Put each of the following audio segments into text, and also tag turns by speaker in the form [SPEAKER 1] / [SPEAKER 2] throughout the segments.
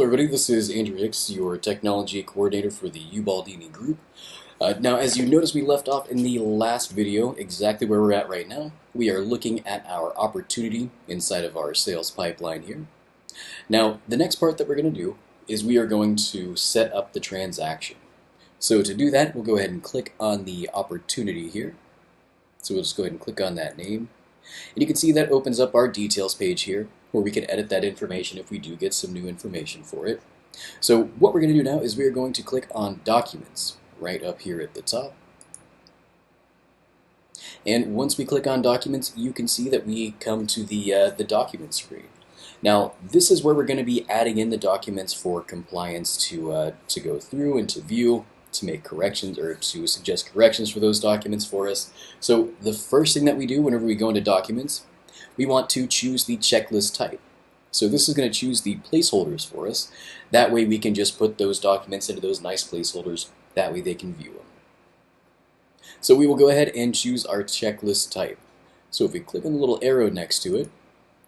[SPEAKER 1] Hello everybody, this is Andrew Hicks, your technology coordinator for the Ubaldini Group. Now, as you noticed, we left off in the last video exactly where we're at right now. We are looking at our opportunity inside of our sales pipeline here. Now, the next part that we're going to do is we are going to set up the transaction. So to do that, we'll go ahead and click on the opportunity here. So we'll just go ahead and click on that name. And you can see that opens up our details page here, where we can edit that information if we do get some new information for it. So what we're going to do now is we are going to click on Documents right up here at the top. And once we click on Documents, you can see that we come to the document screen. Now, this is where we're going to be adding in the documents for compliance to go through and to view, to make corrections or to suggest corrections for those documents for us. So the first thing that we do whenever we go into Documents, we want to choose the checklist type. So this is going to choose the placeholders for us. That way we can just put those documents into those nice placeholders. That way they can view them. So we will go ahead and choose our checklist type. So if we click on the little arrow next to it,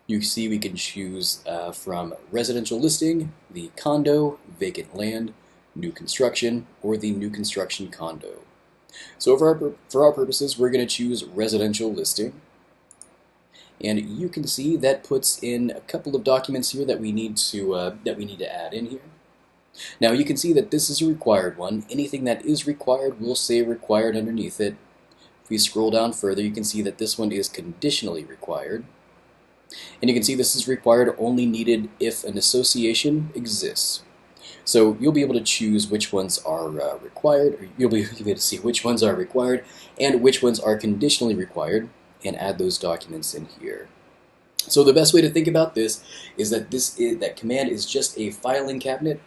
[SPEAKER 1] you see we can choose from residential listing, the condo, vacant land, new construction, or the new construction condo. So for our purposes, we're going to choose residential listing. And you can see that puts in a couple of documents here that we need to add in here. Now you can see that this is a required one. Anything that is required will say required underneath it. If we scroll down further, you can see that this one is conditionally required. And you can see this is required only needed if an association exists. So you'll be able to choose which ones are required, or you'll be able to see which ones are required and which ones are conditionally required, and add those documents in here. So the best way to think about this is that that command is just a filing cabinet,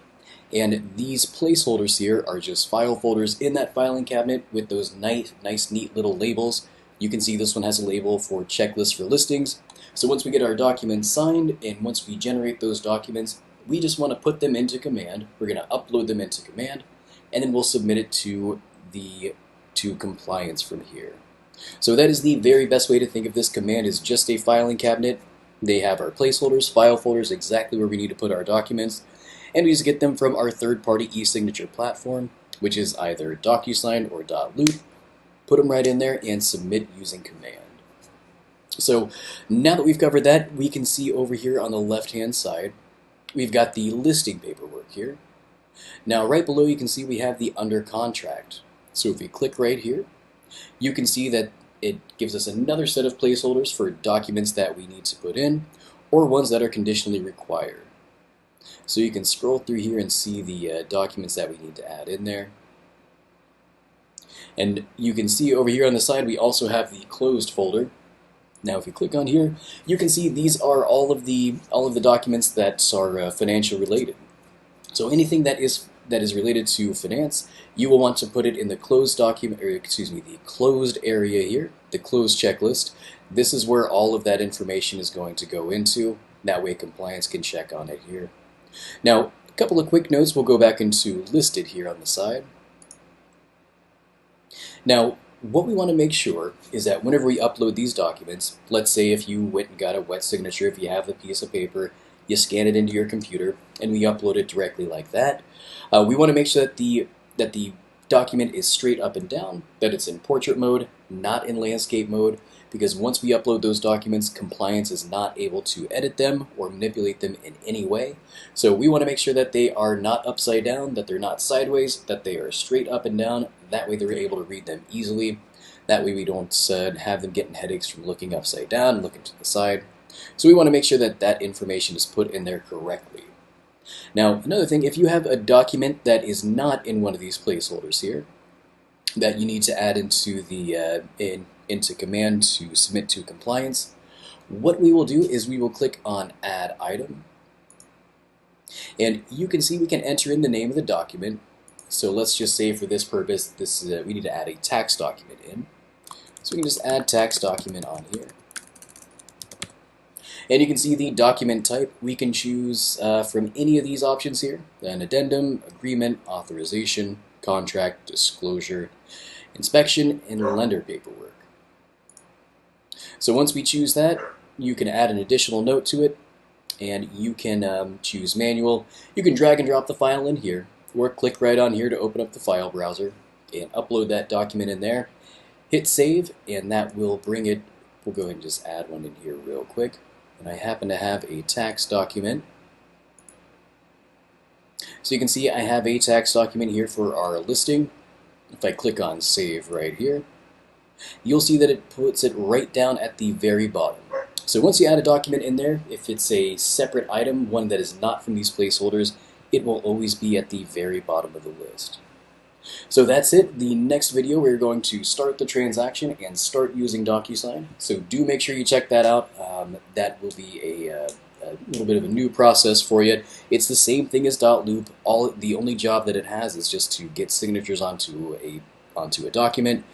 [SPEAKER 1] and these placeholders here are just file folders in that filing cabinet with those nice neat little labels. You can see this one has a label for checklist for listings. So once we get our documents signed and once we generate those documents, we just want to put them into command. We're going to upload them into command, and then we'll submit it to compliance from here. So that is the very best way to think of this command, is just a filing cabinet. They have our placeholders, file folders, exactly where we need to put our documents, and we just get them from our third-party e-signature platform, which is either DocuSign or .loop. Put them right in there and submit using command. So now that we've covered that, we can see over here on the left-hand side, we've got the listing paperwork here. Now right below you can see we have the under contract. So if we click right here, you can see that it gives us another set of placeholders for documents that we need to put in, or ones that are conditionally required. So you can scroll through here and see the documents that we need to add in there. And you can see over here on the side we also have the closed folder. Now if you click on here, you can see these are all of the documents that are financial related. So anything that is related to finance, you will want to put it in the closed document, or the closed area here, the closed checklist. This is where all of that information is going to go into. That way compliance can check on it here. Now, a couple of quick notes. We'll go back into listed here on the side. Now, what we want to make sure is that whenever we upload these documents, let's say if you went and got a wet signature, if you have the piece of paper, you scan it into your computer, and we upload it directly like that. We want to make sure that the document is straight up and down, that it's in portrait mode, not in landscape mode, because once we upload those documents, compliance is not able to edit them or manipulate them in any way. So we want to make sure that they are not upside down, that they're not sideways, that they are straight up and down. That way they're able to read them easily. That way we don't have them getting headaches from looking upside down and looking to the side. So we want to make sure that that information is put in there correctly. Now, another thing, if you have a document that is not in one of these placeholders here, that you need to add into into command to submit to compliance, what we will do is we will click on Add Item. And you can see we can enter in the name of the document. So let's just say for this purpose, we need to add a tax document in. So we can just add tax document on here. And you can see the document type. We can choose from any of these options here: an addendum, agreement, authorization, contract, disclosure, inspection, and lender paperwork. So once we choose that, you can add an additional note to it. and you can choose manual. You can drag and drop the file in here, or click right on here to open up the file browser and upload that document in there. Hit save, and that will bring it. We'll go ahead and just add one in here real quick. And I happen to have a tax document. So you can see I have a tax document here for our listing. If I click on save right here, you'll see that it puts it right down at the very bottom. So once you add a document in there, if it's a separate item, one that is not from these placeholders, it will always be at the very bottom of the list. So that's it. The next video, we're going to start the transaction and start using DocuSign. So do make sure you check that out. That will be a little bit of a new process for you. It's the same thing as .loop. The only job that it has is just to get signatures onto a document.